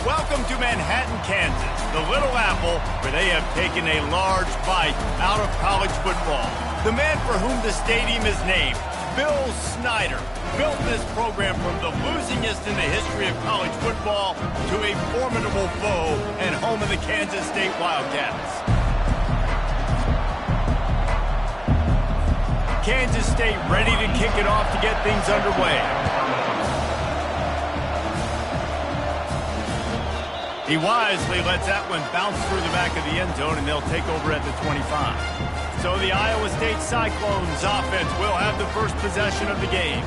Welcome to Manhattan, Kansas, the Little Apple, where they have taken a large bite out of college football. The man for whom the stadium is named, Bill Snyder, built this program from the losingest in the history of college football to a formidable foe and home of the Kansas State Wildcats. Kansas State ready to kick it off to get things underway. He wisely lets that one bounce through the back of the end zone, and they'll take over at the 25. So the Iowa State Cyclones offense will have the first possession of the game.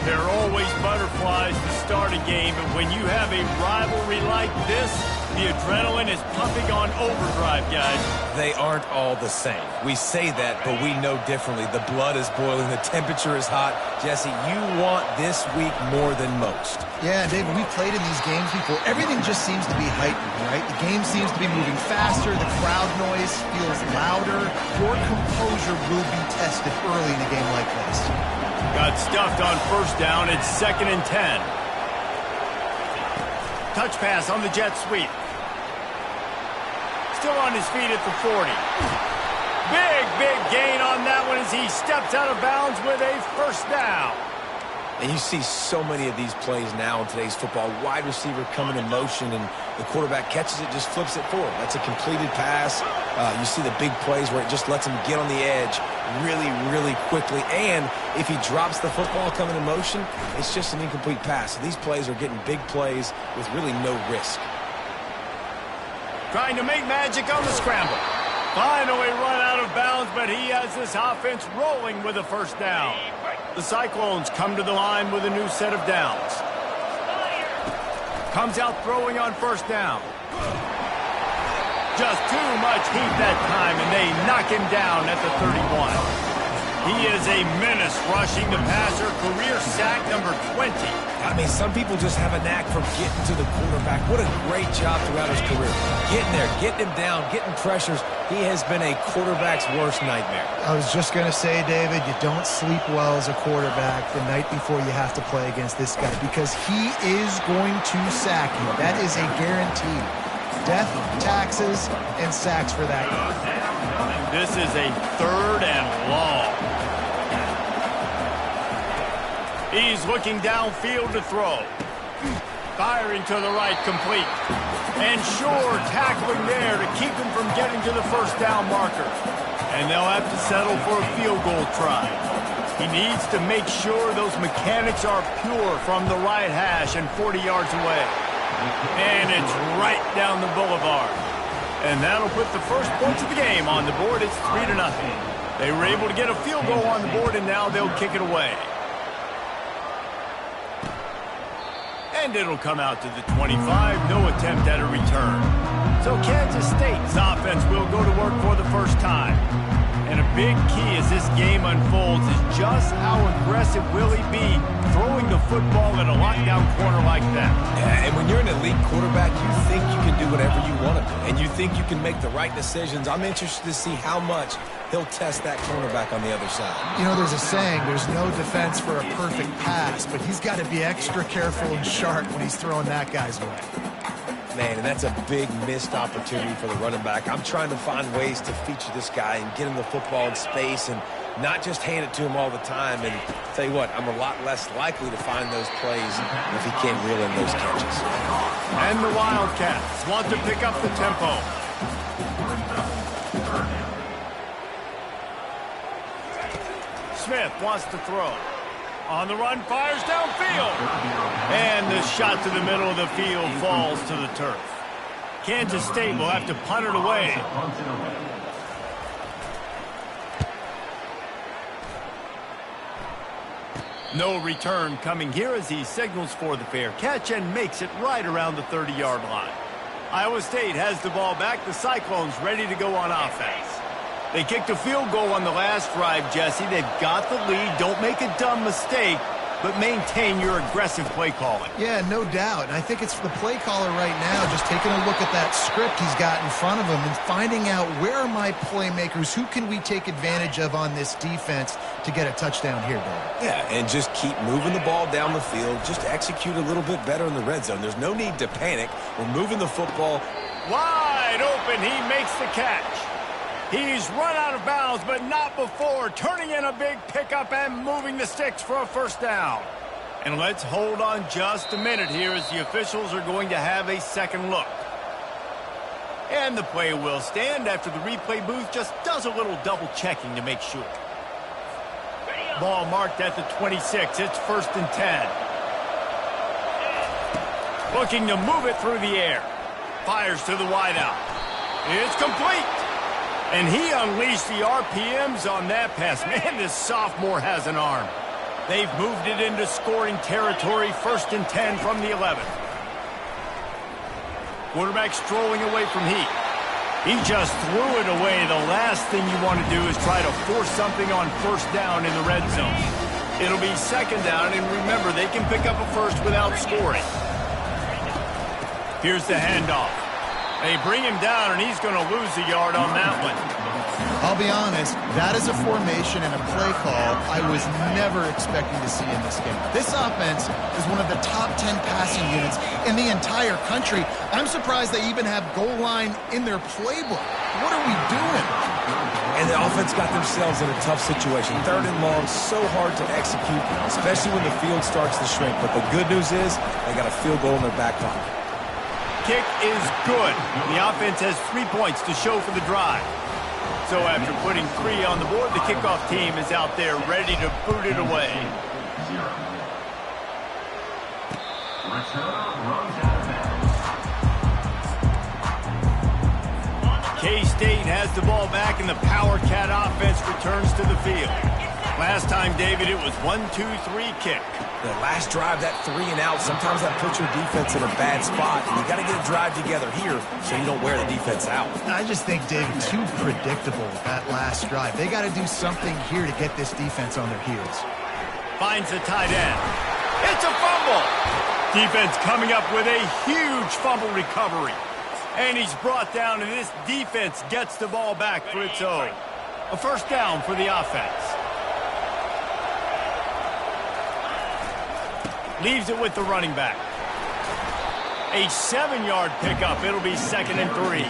There are always butterflies to start a game, but when you have a rivalry like this, the adrenaline is pumping on overdrive, guys. They aren't all the same. We say that, but we know differently. The blood is boiling. The temperature is hot. Jesse, you want this week more than most. Yeah, David, we've played in these games before. Everything just seems to be heightened, right? The game seems to be moving faster. The crowd noise feels louder. Your composure will be tested early in a game like this. Got stuffed on first down. It's 2nd and 10. Touch pass on the jet sweep. Still on his feet at the 40. Big gain on that one as he steps out of bounds with a first down. And you see so many of these plays now in today's football. Wide receiver coming in motion, and the quarterback catches it, just flips it forward. That's a completed pass. You see the big plays where it just lets him get on the edge really quickly. And if he drops the football coming in motion, it's just an incomplete pass. So these plays are getting big plays with really no risk. Trying to make magic on the scramble. Finally run out of bounds, but he has this offense rolling with a first down. The Cyclones come to the line with a new set of downs. Comes out throwing on first down. Just too much heat that time, and they knock him down at the 31. He is a menace rushing the passer, career sack number 20. I mean, some people just have a knack for getting to the quarterback. What a great job throughout his career. Getting there, getting him down, getting pressures. He has been a quarterback's worst nightmare. I was just going to say, David, you don't sleep well as a quarterback the night before you have to play against this guy because he is going to sack you. That is a guarantee. Death, taxes, and sacks for that guy. This is a 3rd and long. He's looking downfield to throw. Firing to the right, complete. And Shore tackling there to keep him from getting to the first down marker. And they'll have to settle for a field goal try. He needs to make sure those mechanics are pure from the right hash and 40 yards away. And it's right down the boulevard. And that'll put the first points of the game on the board. It's 3-0. They were able to get a field goal on the board, and now they'll kick it away. And it'll come out to the 25. No attempt at a return. So Kansas State's offense will go to work for the first time. And a big key as this game unfolds is just how aggressive will he be throwing the football at a lockdown corner like that. Yeah, and when you're an elite quarterback, you think you can do whatever you want to do, and you think you can make the right decisions. I'm interested to see how much he'll test that cornerback on the other side. You know, there's a saying, there's no defense for a perfect pass, but he's got to be extra careful and sharp when he's throwing that guy's way. Man, and that's a big missed opportunity for the running back. I'm trying to find ways to feature this guy and get him the football in space and not just hand it to him all the time. And I'll tell you what, I'm a lot less likely to find those plays if he can't reel in those catches. And the Wildcats want to pick up the tempo. Smith wants to throw. On the run, fires downfield. And the shot to the middle of the field falls to the turf. Kansas State will have to punt it away. No return coming here as he signals for the fair catch and makes it right around the 30-yard line. Iowa State has the ball back. The Cyclones ready to go on offense. They kicked a field goal on the last drive, Jesse. They've got the lead. Don't make a dumb mistake, but maintain your aggressive play calling. Yeah, no doubt. And I think it's the play caller right now just taking a look at that script he's got in front of him and finding out where are my playmakers, who can we take advantage of on this defense to get a touchdown here, David. Yeah, and just keep moving the ball down the field. Just execute a little bit better in the red zone. There's no need to panic. We're moving the football. Wide open, he makes the catch. He's run out of bounds, but not before turning in a big pickup and moving the sticks for a first down. And let's hold on just a minute here as the officials are going to have a second look. And the play will stand after the replay booth just does a little double checking to make sure. Ball marked at the 26. It's 1st and 10. Looking to move it through the air. Fires to the wideout. It's complete. And he unleashed the RPMs on that pass. Man, this sophomore has an arm. They've moved it into scoring territory, 1st and 10 from the 11. Quarterback strolling away from Heath. He just threw it away. The last thing you want to do is try to force something on first down in the red zone. It'll be 2nd down, and remember, they can pick up a first without scoring. Here's the handoff. They bring him down, and he's going to lose a yard on that one. I'll be honest, that is a formation and a play call I was never expecting to see in this game. This offense is one of the top 10 passing units in the entire country. I'm surprised they even have goal line in their playbook. What are we doing? And the offense got themselves in a tough situation. 3rd and long, so hard to execute, especially when the field starts to shrink. But the good news is they got a field goal in their back pocket. Kick is good. The offense has 3 points to show for the drive. So after putting 3 on the board, the kickoff team is out there ready to boot it away. K-State has the ball back, and the Power Cat offense returns to the field. Last time, David, it was 1-2-3 kick. The last drive, that 3 and out, sometimes that puts your defense in a bad spot. And you got to get a drive together here so you don't wear the defense out. I just think, David, too predictable that last drive. They got to do something here to get this defense on their heels. Finds the tight end. It's a fumble. Defense coming up with a huge fumble recovery. And he's brought down, and this defense gets the ball back for its own. A first down for the offense. Leaves it with the running back. A 7-yard pickup. It'll be 2nd and 3.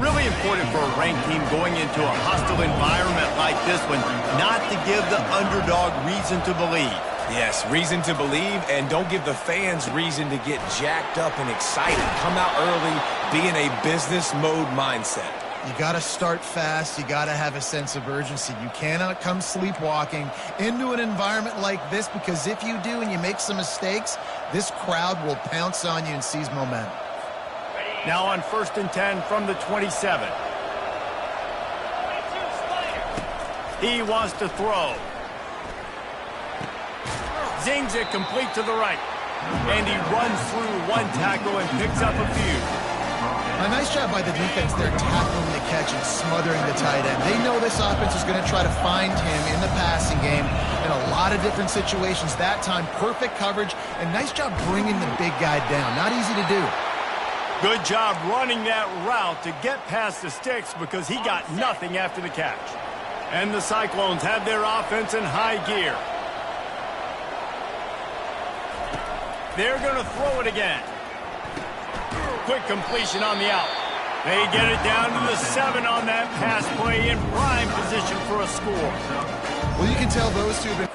Really important for a ranked team going into a hostile environment like this one, not to give the underdog reason to believe. Yes, reason to believe, and don't give the fans reason to get jacked up and excited. Come out early, be in a business mode mindset. You got to start fast. You got to have a sense of urgency. You cannot come sleepwalking into an environment like this, because if you do and you make some mistakes, this crowd will pounce on you and seize momentum. Now on 1st and 10 from the 27. He wants to throw. Zings it complete to the right. And he runs through one tackle and picks up a few. A nice job by the defense there, tackling the catch and smothering the tight end. They know this offense is going to try to find him in the passing game in a lot of different situations. That time, perfect coverage, and nice job bringing the big guy down. Not easy to do. Good job running that route to get past the sticks, because he got nothing after the catch. And the Cyclones have their offense in high gear. They're going to throw it again. Quick completion on the out. They get it down to the 7 on that pass play, in prime position for a score. Well, you can tell those two have been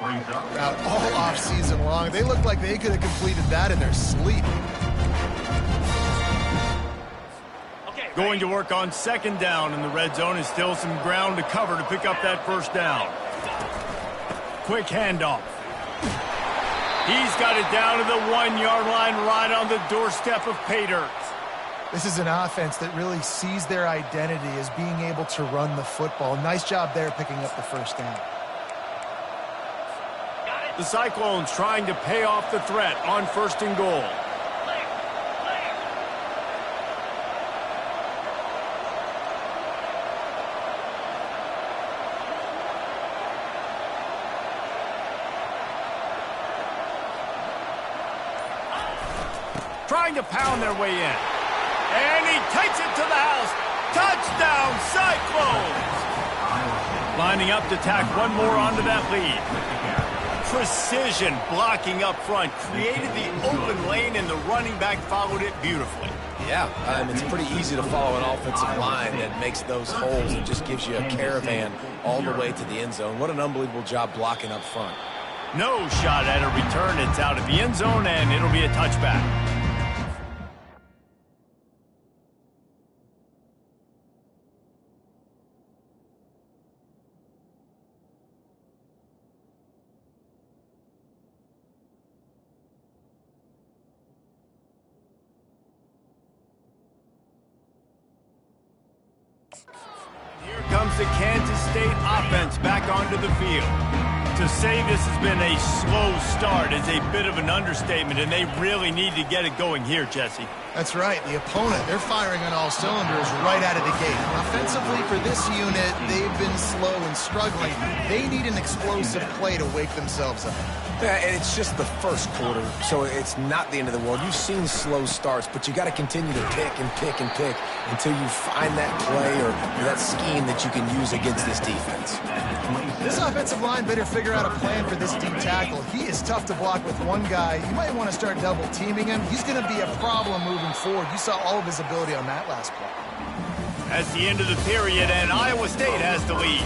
Out all off season long. They looked like they could have completed that in their sleep. Going to work on second down in the red zone, is still some ground to cover to pick up that first down. Quick handoff. He's got it down to the 1-yard line, right on the doorstep of pay dirt. This is an offense that really sees their identity as being able to run the football. Nice job there picking up the first down. The Cyclones trying to pay off the threat on first and goal. Trying to pound their way in. And he takes it to the house. Touchdown, Cyclones! Lining up to tack one more onto that lead. Precision blocking up front. Created the open lane, and the running back followed it beautifully. Yeah, it's pretty easy to follow an offensive line that makes those holes and just gives you a caravan all the way to the end zone. What an unbelievable job blocking up front. No shot at a return. It's out of the end zone, and it'll be a touchback. Here comes the Kansas State offense back onto the field. To say this has been a slow start is a bit of an understatement, and they really need to get it going here, Jesse. That's right. The opponent, they're firing on all cylinders right out of the gate. Offensively, for this unit, they've been slow and struggling. They need an explosive play to wake themselves up. Yeah, and it's just the first quarter, so it's not the end of the world. You've seen slow starts, but you got to continue to pick and pick and pick until you find that play or that scheme that you can use against this defense. This offensive line better figure out a plan for this deep tackle. He is tough to block with one guy. You might want to start double teaming him. He's going to be a problem moving forward. You saw all of his ability on that last play. That's the end of the period, and Iowa State has the lead.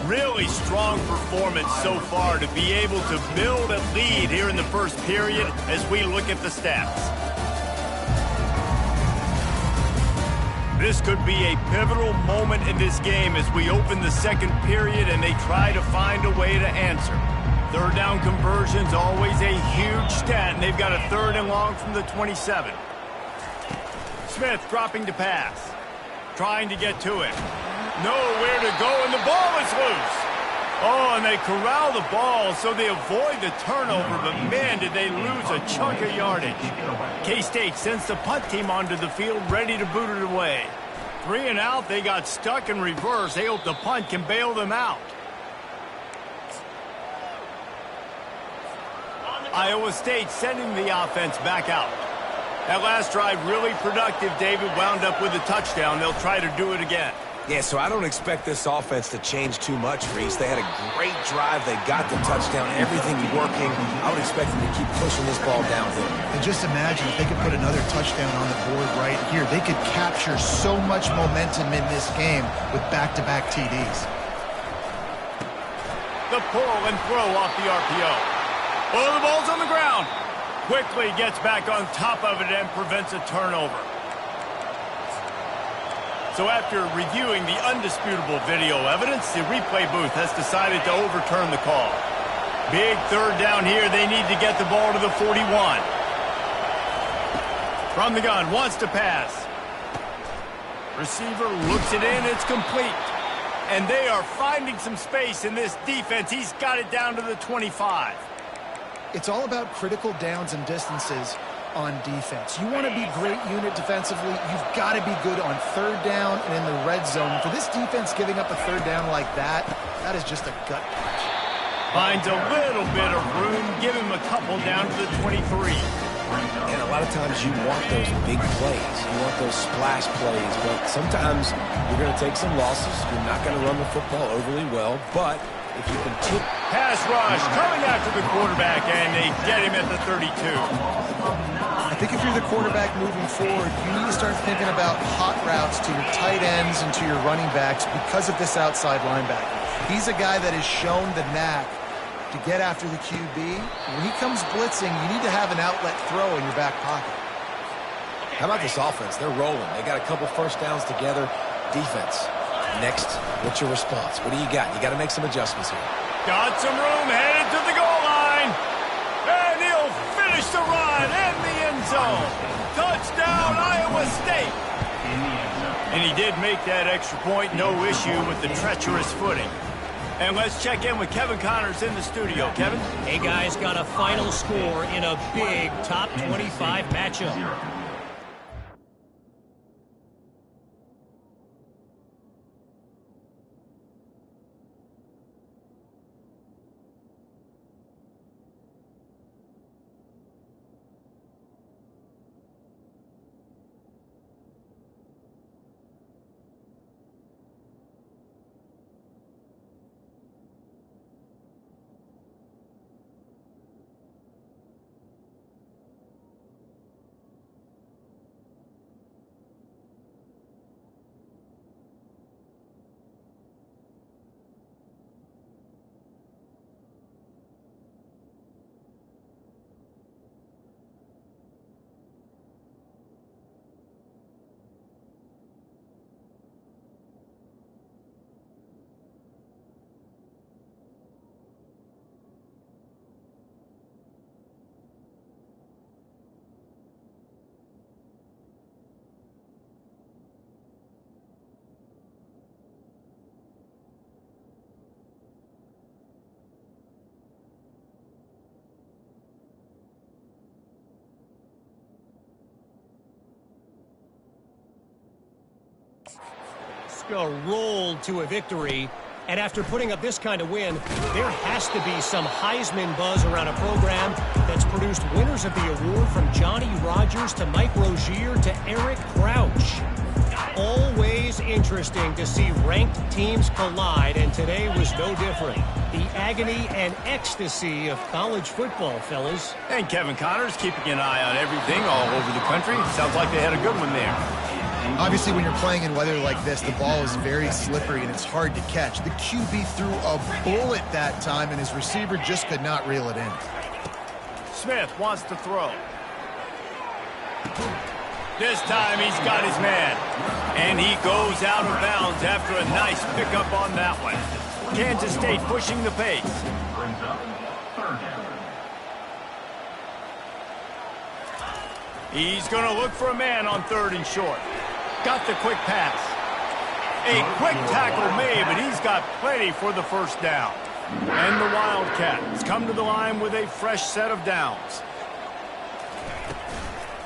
Really strong performance so far to be able to build a lead here in the first period as we look at the stats. This could be a pivotal moment in this game as we open the second period and they try to find a way to answer. Third down conversion's always a huge stat, and they've got a third and long from the 27. Smith dropping to pass. Trying to get to it. Nowhere to go, and the ball is loose. Oh, and they corral the ball, so they avoid the turnover, but man, did they lose a chunk of yardage. K-State sends the punt team onto the field, ready to boot it away. 3 and out, they got stuck in reverse. They hope the punt can bail them out. Iowa State sending the offense back out. That last drive really productive. David wound up with a touchdown. They'll try to do it again. Yeah, so I don't expect this offense to change too much, Reese. They had a great drive. They got the touchdown. Everything working. I would expect them to keep pushing this ball downhill. And just imagine if they could put another touchdown on the board right here. They could capture so much momentum in this game with back-to-back TDs. The pull and throw off the RPO. Oh, the ball's on the ground. Quickly gets back on top of it and prevents a turnover. So after reviewing the undisputable video evidence, the replay booth has decided to overturn the call. Big third down here. They need to get the ball to the 41. From the gun, wants to pass. Receiver looks it in. It's complete. And they are finding some space in this defense. He's got it down to the 25. It's all about critical downs and distances on defense. You want to be great unit defensively, you've got to be good on third down and in the red zone. For this defense giving up a third down like that, that is just a gut punch. Finds a little bit of room, give him a couple down to the 23. And a lot of times you want those big plays. You want those splash plays, but sometimes you're going to take some losses. You're not going to run the football overly well, but if you can tip... Pass rush coming after the quarterback, and they get him at the 32. I think if you're the quarterback moving forward, you need to start thinking about hot routes to your tight ends and to your running backs because of this outside linebacker. He's a guy that has shown the knack to get after the QB. When he comes blitzing, you need to have an outlet throw in your back pocket. How about this offense? They're rolling. They got a couple first downs together. Defense. Next, what's your response? What do you got? You got to make some adjustments here. Got some room, headed to the goal line. And he'll finish the run in the end zone. Touchdown, Iowa State. And he did make that extra point, no issue with the treacherous footing. And let's check in with Kevin Connors in the studio. Kevin? Hey, guys, got a final score in a big top 25 matchup. Rolled to a victory, and after putting up this kind of win, there has to be some Heisman buzz around a program that's produced winners of the award from Johnny Rodgers to Mike Rozier to Eric Crouch. Always interesting to see ranked teams collide, and today was no different. The agony and ecstasy of college football, fellas. And Kevin Connors keeping an eye on everything all over the country. Sounds like they had a good one there. Obviously, when you're playing in weather like this, the ball is very slippery and it's hard to catch. The QB threw a bullet that time, and his receiver just could not reel it in. Smith wants to throw. This time he's got his man. And he goes out of bounds after a nice pickup on that one. Kansas State pushing the pace. He's going to look for a man on 3rd and short. Got the quick pass. A quick tackle made, but he's got plenty for the first down. And the Wildcats come to the line with a fresh set of downs.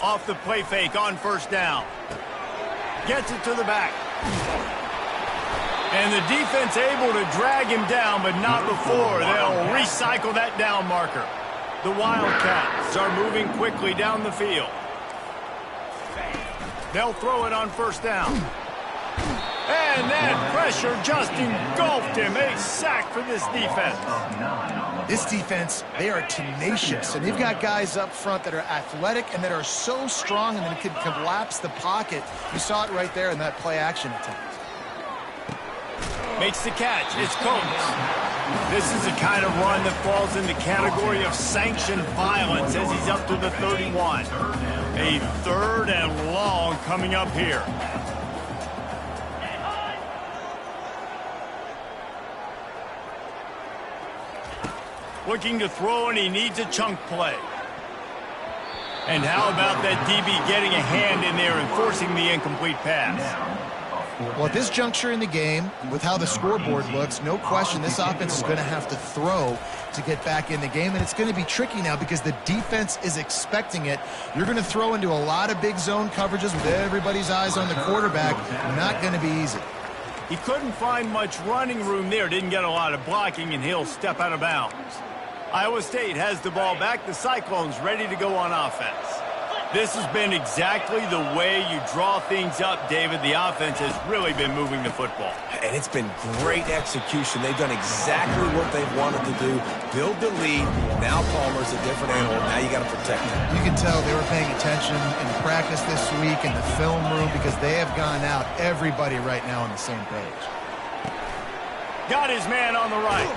Off the play fake on 1st down. Gets it to the back. And the defense able to drag him down, but not before they'll recycle that down marker. The Wildcats are moving quickly down the field. They'll throw it on 1st down. And that pressure just engulfed him. A sack for this defense. This defense, they are tenacious, and they've got guys up front that are athletic and that are so strong and that can collapse the pocket. You saw it right there in that play-action attempt. Makes the catch. It's Coates. This is the kind of run that falls in the category of sanctioned violence as he's up to the 31. A 3rd and long coming up here. Looking to throw, and he needs a chunk play. And how about that DB getting a hand in there and forcing the incomplete pass? Well, at this juncture in the game, with how the scoreboard looks, no question this offense is going to have to throw to get back in the game, and it's going to be tricky now because the defense is expecting it. You're going to throw into a lot of big zone coverages with everybody's eyes on the quarterback. Not going to be easy. He couldn't find much running room there, didn't get a lot of blocking, and he'll step out of bounds. Iowa State has the ball back. The Cyclones ready to go on offense. This has been exactly the way you draw things up, David. The offense has really been moving the football. And it's been great execution. They've done exactly what they've wanted to do. Build the lead. Now Palmer's a different animal. Now you got to protect him. You can tell they were paying attention in practice this week in the film room because they have gone out, everybody right now on the same page. Got his man on the right.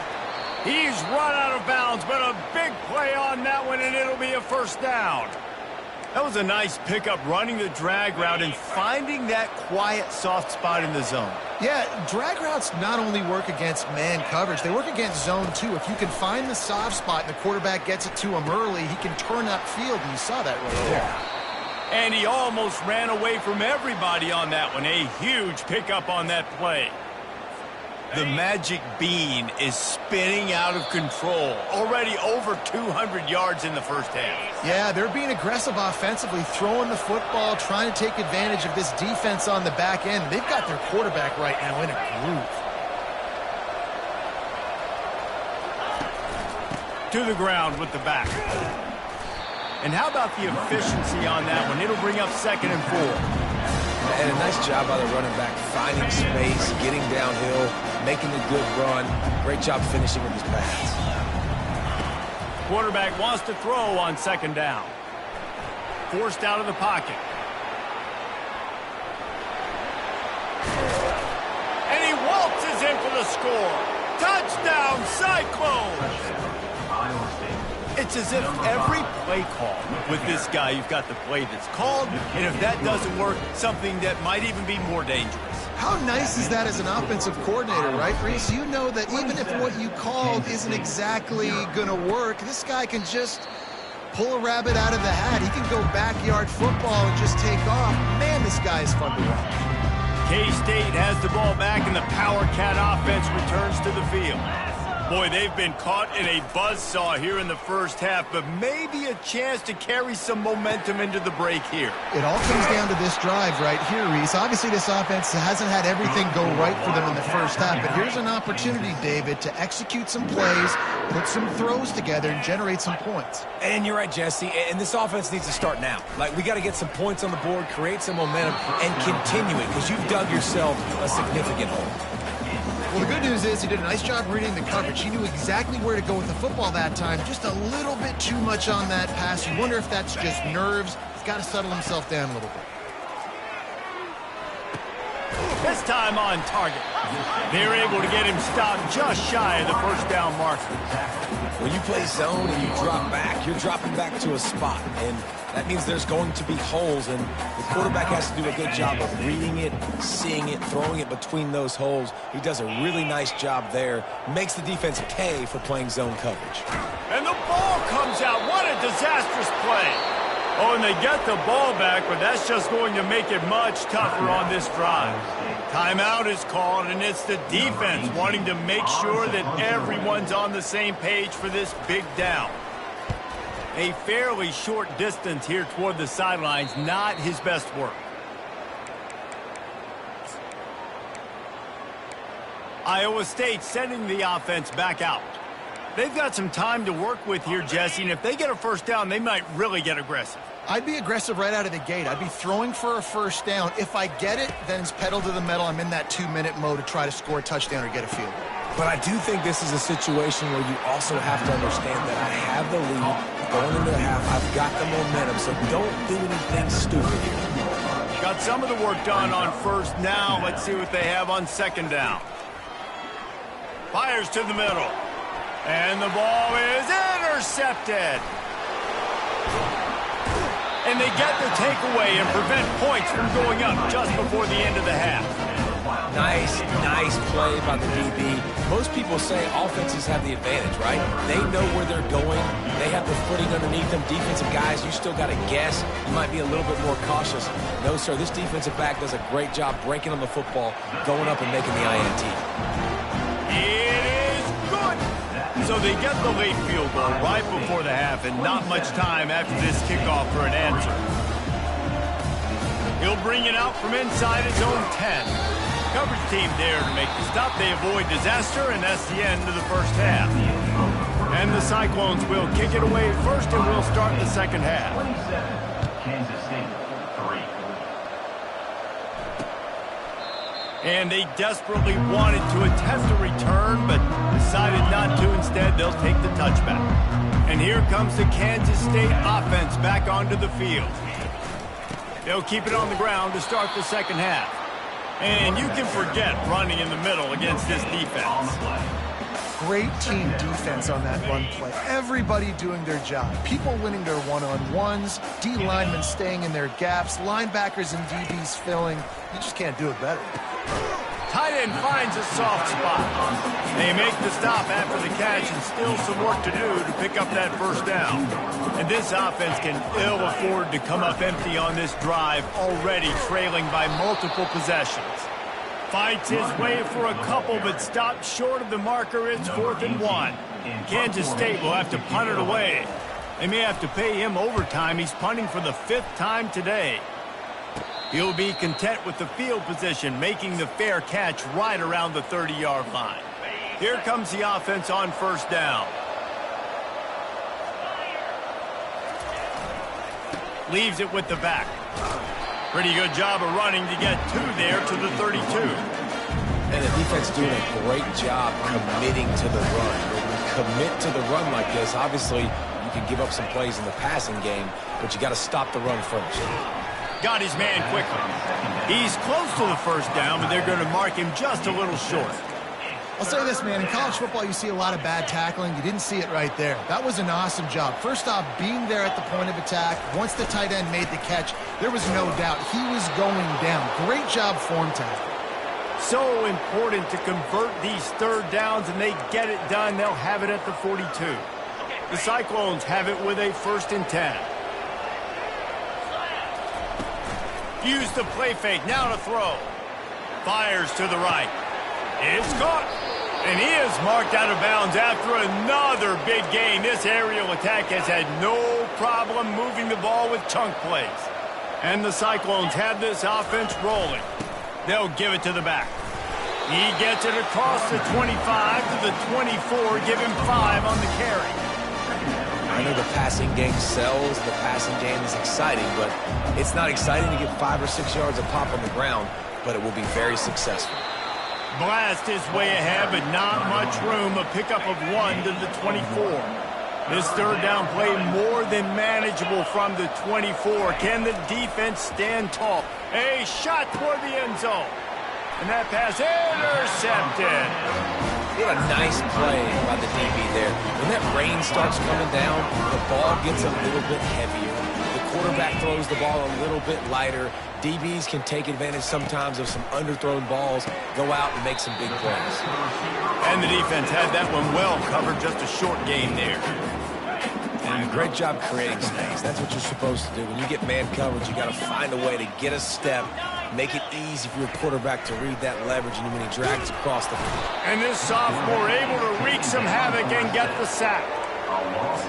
He's run out of bounds, but a big play on that one, and it'll be a first down. That was a nice pickup, running the drag route and finding that quiet, soft spot in the zone. Yeah, drag routes not only work against man coverage, they work against zone too. If you can find the soft spot and the quarterback gets it to him early, he can turn that field, and you saw that right there. And he almost ran away from everybody on that one. A huge pickup on that play. The magic bean is spinning out of control. Already over 200 yards in the first half. Yeah, they're being aggressive offensively, throwing the football, trying to take advantage of this defense on the back end. They've got their quarterback right now in a groove. To the ground with the back. And how about the efficiency on that one? It'll bring up 2nd and 4. And a nice job by the running back, finding space, getting downhill, making a good run. Great job finishing with his pass. Quarterback wants to throw on 2nd down. Forced out of the pocket. And he waltzes in for the score. Touchdown, Cyclones! It's as if every play call with this guy, you've got the play that's called, and if that doesn't work, something that might even be more dangerous. How nice is that as an offensive coordinator, right, Reese? You know that even if what you called isn't exactly going to work, this guy can just pull a rabbit out of the hat. He can go backyard football and just take off. Man, this guy is fun to watch. K-State has the ball back, and the Power Cat offense returns to the field. Boy, they've been caught in a buzzsaw here in the first half, but maybe a chance to carry some momentum into the break here. It all comes down to this drive right here, Reese. Obviously, this offense hasn't had everything go right for them in the first half, but here's an opportunity, David, to execute some plays, put some throws together, and generate some points. And you're right, Jesse, and this offense needs to start now. Like, we got to get some points on the board, create some momentum, and continue it, because you've dug yourself a significant hole. Well, the good news is he did a nice job reading the coverage. He knew exactly where to go with the football that time. Just a little bit too much on that pass. You wonder if that's just nerves. He's got to settle himself down a little bit. This time on target. They're able to get him stopped just shy of the first down marker. When you play zone and you drop back, you're dropping back to a spot, and that means there's going to be holes, and the quarterback has to do a good job of reading it, seeing it, throwing it between those holes. He does a really nice job there, makes the defense pay for playing zone coverage. And the ball comes out. What a disastrous play. Oh, and they get the ball back, but that's just going to make it much tougher on this drive. Timeout is called, and it's the defense wanting to make sure that everyone's on the same page for this big down. A fairly short distance here toward the sidelines, not his best work. Iowa State sending the offense back out. They've got some time to work with here, Jesse, and if they get a first down, they might really get aggressive. I'd be aggressive right out of the gate. I'd be throwing for a first down. If I get it, then it's pedal to the metal. I'm in that 2-minute mode to try to score a touchdown or get a field goal. But I do think this is a situation where you also have to understand that I have the lead going into the half. I've got the momentum, so don't do anything stupid here. Got some of the work done on first. Now let's see what they have on 2nd down. Fires to the middle. And the ball is intercepted. And they get the takeaway and prevent points from going up just before the end of the half. Nice play by the DB. Most people say offenses have the advantage, right? They know where they're going. They have the footing underneath them. Defensive guys, you still got to guess. You might be a little bit more cautious. No, sir, this defensive back does a great job breaking on the football, going up and making the INT. It is good. So they get the late field goal right before the half, and not much time after this kickoff for an answer. He'll bring it out from inside his own 10. Coverage team there to make the stop. They avoid disaster, and that's the end of the first half. And the Cyclones will kick it away first, and we'll start the second half. Kansas State, 3. And they desperately wanted to attempt a return, but decided not to. Instead, they'll take the touchback. And here comes the Kansas State offense back onto the field. They'll keep it on the ground to start the second half. And you can forget running in the middle against this defense. Great team defense on that run play. Everybody doing their job. People winning their one-on-ones, D linemen staying in their gaps, linebackers and DBs filling. You just can't do it better. Tight end finds a soft spot. They make the stop after the catch and still some work to do to pick up that first down. And this offense can ill afford to come up empty on this drive, already trailing by multiple possessions. Fights his way for a couple, but stopped short of the marker. It's 4th and 1. Kansas State will have to punt it away. They may have to pay him overtime. He's punting for the 5th time today. He'll be content with the field position, making the fair catch right around the 30-yard line. Here comes the offense on first down. Leaves it with the back. Pretty good job of running to get 2 there to the 32. And the defense doing a great job committing to the run. When you commit to the run like this, obviously you can give up some plays in the passing game, but you got to stop the run first. Got his man quickly. He's close to the first down, but they're going to mark him just a little short. I'll say this, man. In college football, you see a lot of bad tackling. You didn't see it right there. That was an awesome job. First off, being there at the point of attack. Once the tight end made the catch, there was no doubt he was going down. Great job form tackle. So important to convert these third downs, and they get it done. They'll have it at the 42. The Cyclones have it with a 1st and 10. Use the play fake, now to throw. Fires to the right. It's caught. And he is marked out of bounds after another big gain. This aerial attack has had no problem moving the ball with chunk plays. And the Cyclones have this offense rolling. They'll give it to the back. He gets it across the 25 to the 24. Give him 5 on the carry. I know the passing game sells, the passing game is exciting, but it's not exciting to get 5 or 6 yards of pop on the ground, but it will be very successful. Blast his way ahead, but not much room. A pickup of 1 to the 24. This third down play more than manageable from the 24. Can the defense stand tall? A shot toward the end zone. And that pass intercepted. What a nice play by the DB there. When that rain starts coming down, the ball gets a little bit heavier. The quarterback throws the ball a little bit lighter. DBs can take advantage sometimes of some underthrown balls, go out and make some big plays. And the defense had that one well covered, just a short game there. And great job creating space. That's what you're supposed to do. When you get man coverage, you got to find a way to get a step, make it easy for your quarterback to read that leverage, and when he drags across the field. And this sophomore able to wreak some havoc and get the sack.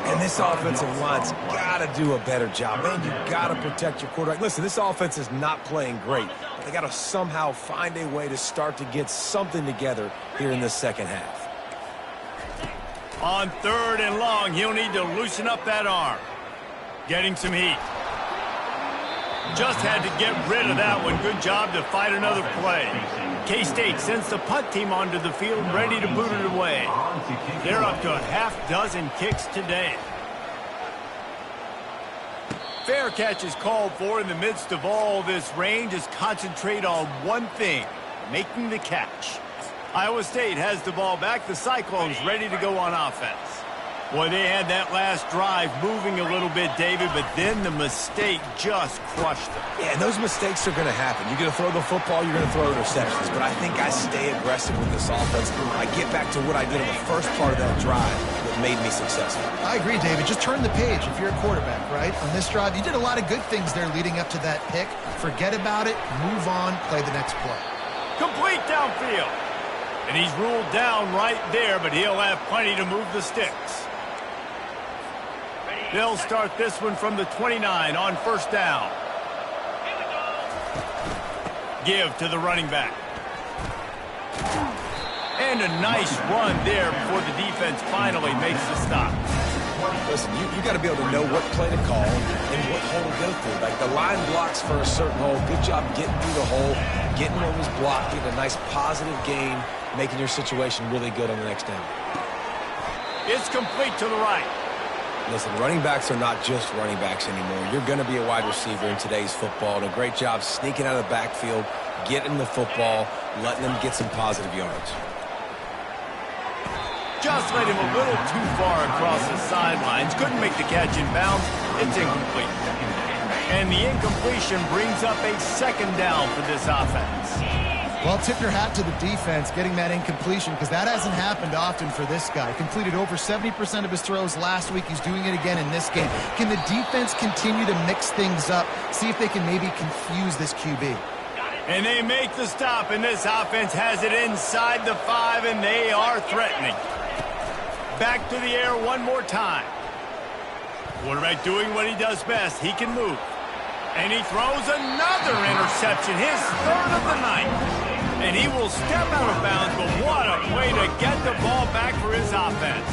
And this offensive line's got to do a better job. Man, you got to protect your quarterback. Listen, this offense is not playing great. But they got to somehow find a way to start to get something together here in the second half. On 3rd and long, he'll need to loosen up that arm. Getting some heat. Just had to get rid of that one. Good job to fight another play. K-State sends the punt team onto the field, ready to boot it away. They're up to a half-dozen kicks today. Fair catch is called for in the midst of all this rain. Just concentrate on one thing, making the catch. Iowa State has the ball back. The Cyclones ready to go on offense. Boy, they had that last drive moving a little bit, David, but then the mistake just crushed them. Yeah, and those mistakes are going to happen. You're going to throw the football, you're going to throw interceptions, but I think I stay aggressive with this offense. I get back to what I did in the first part of that drive that made me successful. I agree, David. Just turn the page if you're a quarterback, right? On this drive, you did a lot of good things there leading up to that pick. Forget about it, move on, play the next play. Complete downfield. And he's ruled down right there, but he'll have plenty to move the sticks. They'll start this one from the 29 on first down. Give to the running back. And a nice run there before the defense finally makes the stop. Listen, you got to be able to know what play to call and what hole to go through. Like the line blocks for a certain hole. Good job getting through the hole, getting what was blocked, getting a nice positive gain, making your situation really good on the next down. It's complete to the right. Listen, running backs are not just running backs anymore. You're going to be a wide receiver in today's football. And a great job sneaking out of the backfield, getting the football, letting them get some positive yards. Just led him a little too far across the sidelines. Couldn't make the catch in bounds. It's incomplete. And the incompletion brings up a second down for this offense. Well, tip your hat to the defense getting that incompletion, because that hasn't happened often for this guy. Completed over 70% of his throws last week. He's doing it again in this game. Can the defense continue to mix things up? See if they can maybe confuse this QB. And they make the stop, and this offense has it inside the 5, and they are threatening. Back to the air one more time. Quarterback doing what he does best. He can move. And he throws another interception, his third of the night. And he will step out of bounds, but what a way to get the ball back for his offense.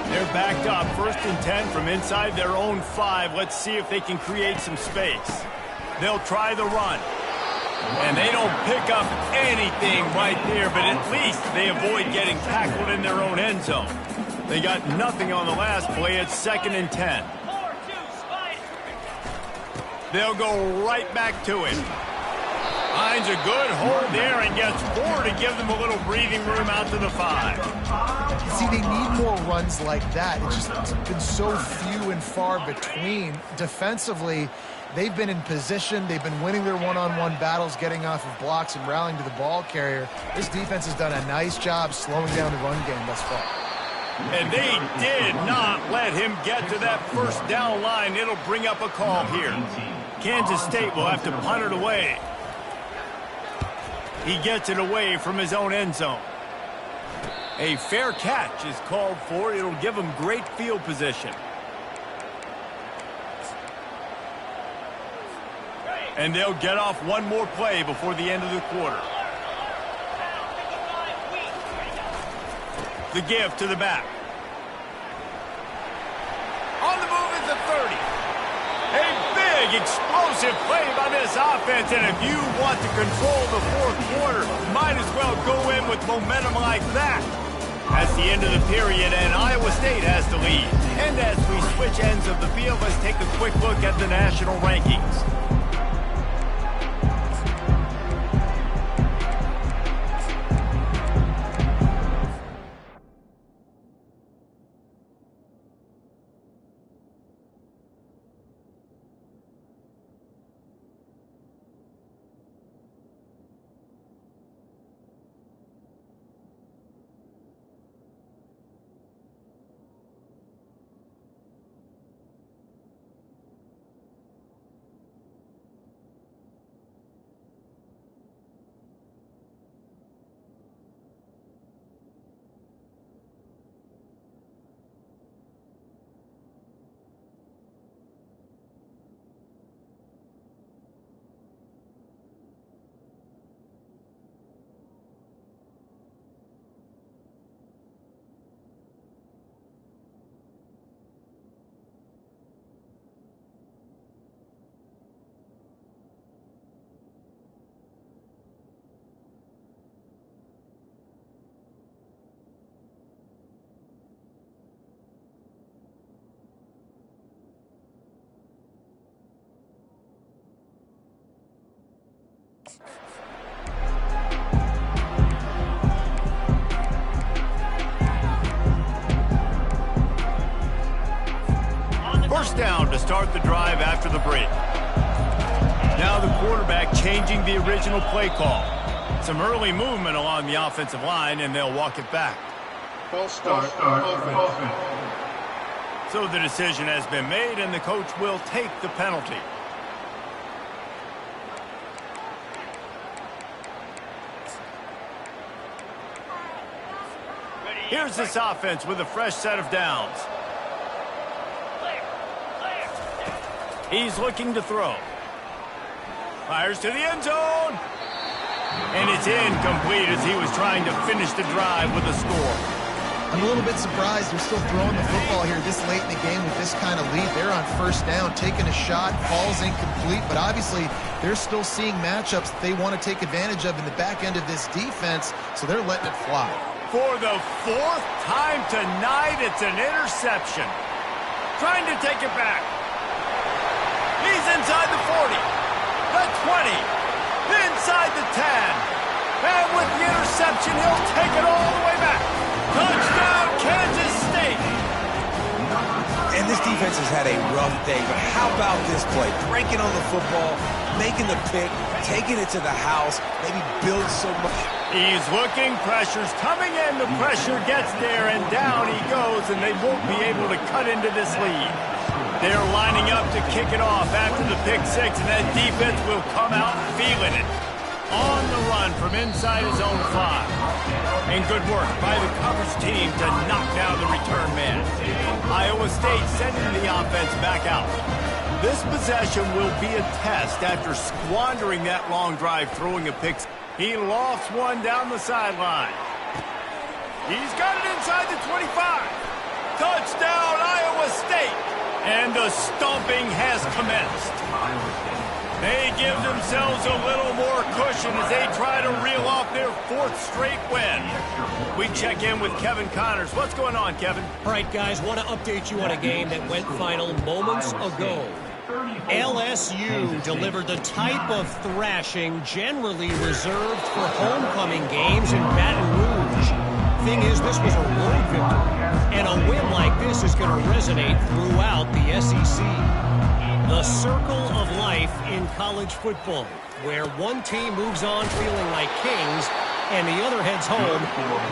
They're backed up, 1st and 10 from inside their own 5. Let's see if they can create some space. They'll try the run. And they don't pick up anything right there, but at least they avoid getting tackled in their own end zone. They got nothing on the last play. It's 2nd and 10. They'll go right back to it. Finds a good hold there and gets 4 to give them a little breathing room out to the 5. See, they need more runs like that. It's been so few and far between. Defensively, they've been in position. They've been winning their one-on-one battles, getting off of blocks and rallying to the ball carrier. This defense has done a nice job slowing down the run game thus far. And they did not let him get to that 1st down line. It'll bring up a call here. Kansas State will have to punt it away. He gets it away from his own end zone. A fair catch is called for. It'll give him great field position. And they'll get off one more play before the end of the quarter. The give to the back. On the move is the 30. A big, explosive play by this offense, and if you want to control the 4th quarter, might as well go in with momentum like that. That's the end of the period, and Iowa State has the lead. And as we switch ends of the field, let's take a quick look at the national rankings. First down to start the drive after the break. Now the quarterback changing the original play call. Some early movement along the offensive line, and they'll walk it back. False start offense. So the decision has been made, and the coach will take the penalty. Here's this offense with a fresh set of downs. He's looking to throw. Fires to the end zone. And it's incomplete as he was trying to finish the drive with a score. I'm a little bit surprised they're still throwing the football here this late in the game with this kind of lead. They're on 1st down, taking a shot, ball's incomplete, but obviously they're still seeing matchups that they want to take advantage of in the back end of this defense, so they're letting it fly. For the 4th time tonight, it's an interception. Trying to take it back. He's inside the 40, the 20, inside the 10. And with the interception, he'll take it all the way back. Touchdown, And this defense has had a rough day, but how about this play? Breaking on the football, making the pick, taking it to the house, maybe build so much. He's looking, pressure's coming in, the pressure gets there, and down he goes, and they won't be able to cut into this lead. They're lining up to kick it off after the pick six, and that defense will come out feeling it. On the run from inside his own 5. And good work by the coverage team to knock down the return man. Iowa State sending the offense back out. This possession will be a test after squandering that long drive throwing a pick. He lofts one down the sideline. He's got it inside the 25. Touchdown, Iowa State. And the stomping has commenced. They give themselves a little more cushion as they try to reel off their 4th straight win. We check in with Kevin Connors. What's going on, Kevin? All right, guys, want to update you on a game that went final moments ago. LSU delivered the type of thrashing generally reserved for homecoming games in Baton Rouge. Thing is, this was a road victory, and a win like this is going to resonate throughout the SEC. The circle of life in college football, where one team moves on feeling like kings, and the other heads home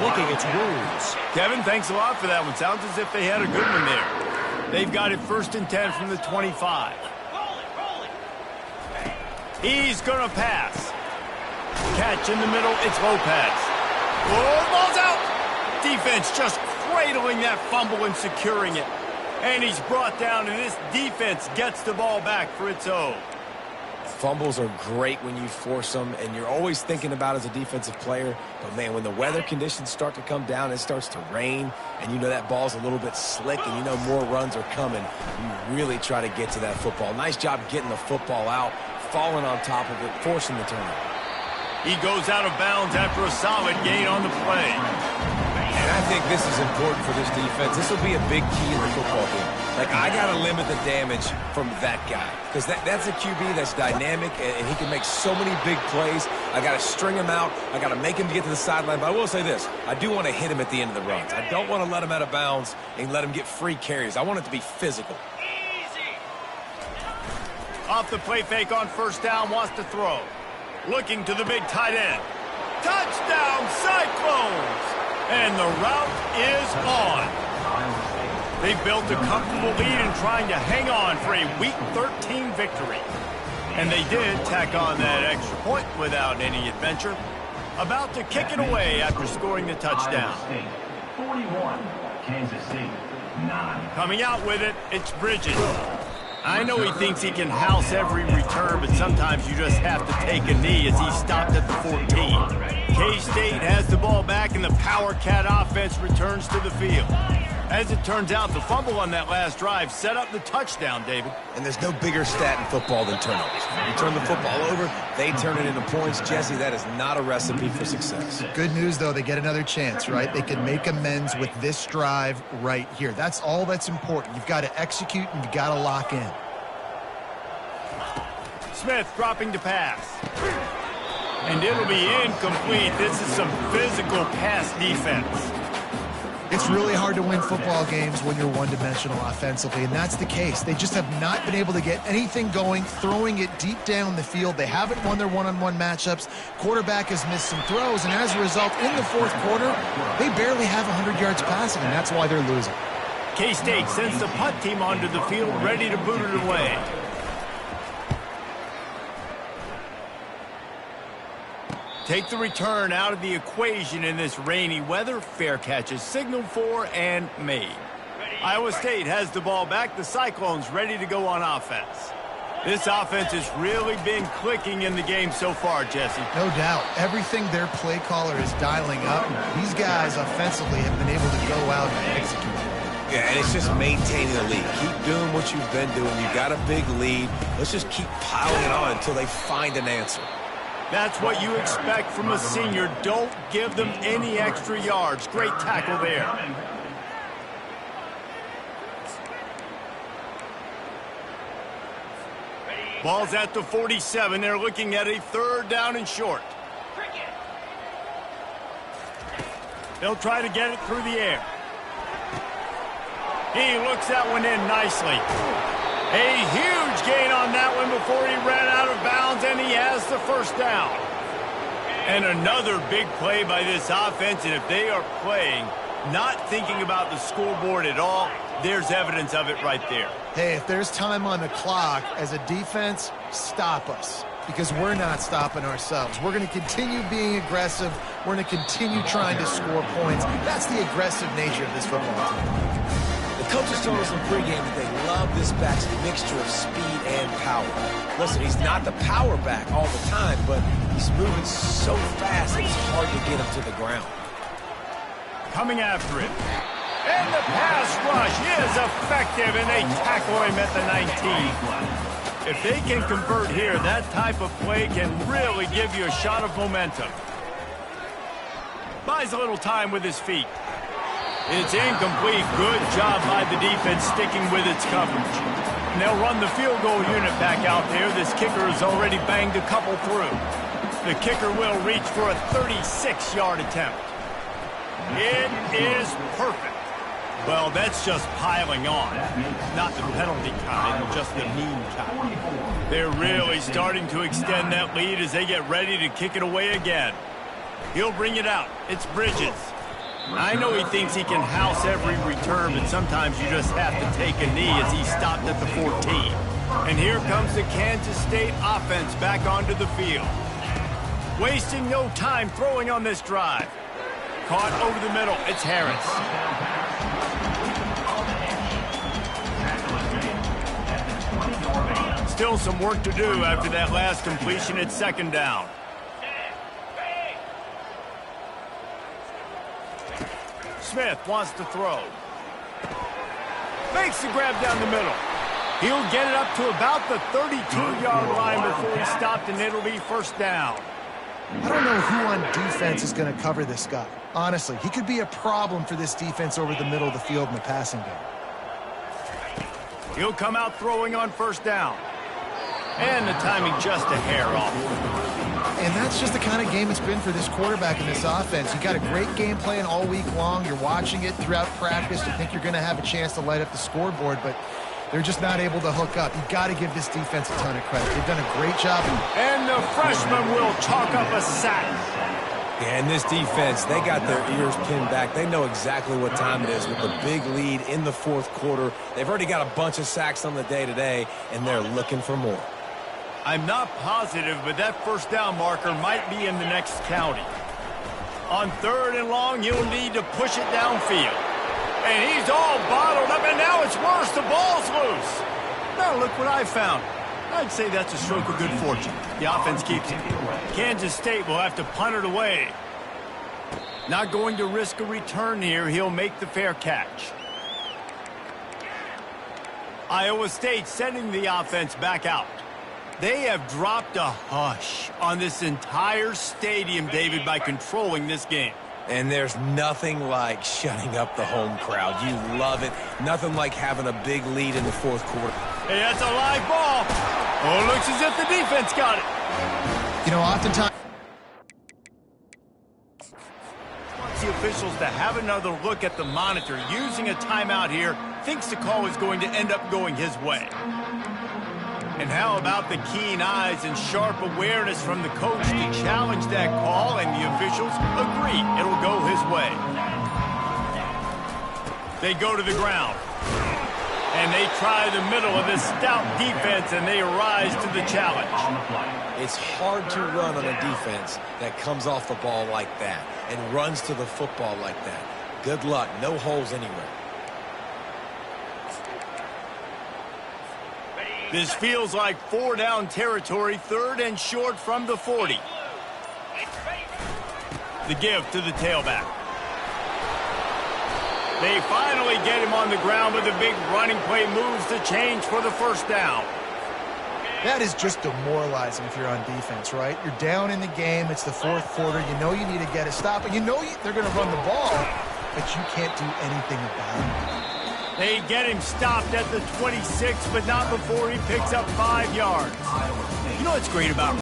licking its wounds. Kevin, thanks a lot for that one. Sounds as if they had a good one there. They've got it 1st and 10 from the 25. He's going to pass. Catch in the middle, it's Lopez. Oh, ball's out! Defense just cradling that fumble and securing it. And he's brought down, and this defense gets the ball back for its own. Fumbles are great when you force them, and you're always thinking about as a defensive player. But, man, when the weather conditions start to come down, it starts to rain, and you know that ball's a little bit slick, and you know more runs are coming, you really try to get to that football. Nice job getting the football out, falling on top of it, forcing the turnover. He goes out of bounds after a solid gain on the play. And I think this is important for this defense. This will be a big key in the football game. Like, I got to limit the damage from that guy. Because that's a QB that's dynamic, and he can make so many big plays. I got to string him out. I got to make him get to the sideline. But I will say this. I do want to hit him at the end of the runs. I don't want to let him out of bounds and let him get free carries. I want it to be physical. Off the play fake on 1st down, wants to throw. Looking to the big tight end. Touchdown, Cyclones! And the route is on. They built a comfortable lead and trying to hang on for a Week 13 victory. And they did tack on that extra point without any adventure. About to kick it away after scoring the touchdown. 41, Kansas State, 9. Coming out with it, it's Bridges. I know he thinks he can house every return, but sometimes you just have to take a knee as he stopped at the 14. K-State has the ball back, and the Power Cat offense returns to the field. As it turns out, the fumble on that last drive set up the touchdown, David. And there's no bigger stat in football than turnovers. You turn the football over, they turn it into points. Jesse, that is not a recipe for success. Good news, though, they get another chance, right? They can make amends with this drive right here. That's all that's important. You've got to execute, and you've got to lock in. Smith dropping to pass. And it'll be incomplete. This is some physical pass defense. It's really hard to win football games when you're one-dimensional offensively, and that's the case. They just have not been able to get anything going, throwing it deep down the field. They haven't won their one-on-one matchups. Quarterback has missed some throws, and as a result, in the 4th quarter, they barely have 100 yards passing, and that's why they're losing. K-State sends the punt team onto the field, ready to boot it away. Take the return out of the equation in this rainy weather. Fair catch is signaled for and made. Iowa State has the ball back. The Cyclones ready to go on offense. This offense has really been clicking in the game so far, Jesse. No doubt. Everything their play caller is dialing up. These guys offensively have been able to go out and execute. Yeah, and it's just maintaining the lead. Keep doing what you've been doing. You've got a big lead. Let's just keep piling it on until they find an answer. That's what you expect from a senior. Don't give them any extra yards. Great tackle there. Ball's at the 47. They're looking at a 3rd down and short. They'll try to get it through the air. He looks that one in nicely. A huge gain on that one before he ran out of bounds, and he has the first down. And another big play by this offense, and if they are playing, not thinking about the scoreboard at all, there's evidence of it right there. Hey, if there's time on the clock, as a defense, stop us. Because we're not stopping ourselves. We're going to continue being aggressive. We're going to continue trying to score points. That's the aggressive nature of this football team. The coaches told us in pregame that they love this back's mixture of speed and power. Listen, he's not the power back all the time, but he's moving so fast it's hard to get him to the ground. Coming after it. And the pass rush is effective, and they tackle him at the 19. If they can convert here, that type of play can really give you a shot of momentum. Buys a little time with his feet. It's incomplete. Good job by the defense sticking with its coverage. And they'll run the field goal unit back out there. This kicker has already banged a couple through. The kicker will reach for a 36-yard attempt. It is perfect. Well, that's just piling on. Not the penalty kind, just the mean kind. They're really starting to extend that lead as they get ready to kick it away again. He'll bring it out. It's Bridges. I know he thinks he can house every return, but sometimes you just have to take a knee as he stopped at the 14. And here comes the Kansas State offense back onto the field. Wasting no time throwing on this drive. Caught over the middle. It's Harris. Still some work to do after that last completion at second down. Smith wants to throw. Makes the grab down the middle. He'll get it up to about the 32-yard line before he stopped, and it'll be first down. I don't know who on defense is going to cover this guy. Honestly, he could be a problem for this defense over the middle of the field in the passing game. He'll come out throwing on first down. And the timing just a hair off. And that's just the kind of game it's been for this quarterback in this offense. You got a great game plan all week long. You're watching it throughout practice. You think you're going to have a chance to light up the scoreboard, but they're just not able to hook up. You got to give this defense a ton of credit. They've done a great job. And the freshman will chalk up a sack. Yeah, and this defense, they got their ears pinned back. They know exactly what time it is with the big lead in the fourth quarter. They've already got a bunch of sacks on the day today, and they're looking for more. I'm not positive, but that first down marker might be in the next county. On third and long, you'll need to push it downfield. And he's all bottled up, and now it's worse. The ball's loose. Now look what I found. I'd say that's a stroke of good fortune. The offense keeps it. Kansas State will have to punt it away. Not going to risk a return here. He'll make the fair catch. Iowa State sending the offense back out. They have dropped a hush on this entire stadium, David, by controlling this game. And there's nothing like shutting up the home crowd. You love it. Nothing like having a big lead in the fourth quarter. Hey, that's a live ball. Oh, it looks as if the defense got it. You know, oftentimes Wants the officials to have another look at the monitor. Using a timeout here, thinks the call is going to end up going his way. And how about the keen eyes and sharp awareness from the coach to challenge that call, and the officials agree it'll go his way. They go to the ground. And they try the middle of this stout defense, and they rise to the challenge. It's hard to run on a defense that comes off the ball like that and runs to the football like that. Good luck. No holes anywhere. This feels like four-down territory, third and short from the 40. The give to the tailback. They finally get him on the ground with a big running play, moves the change for the first down. that is just demoralizing if you're on defense, right? You're down in the game. It's the fourth quarter. You know you need to get a stop, and you know they're going to run the ball, but you can't do anything about it. They get him stopped at the 26, but not before he picks up 5 yards. You know what's great about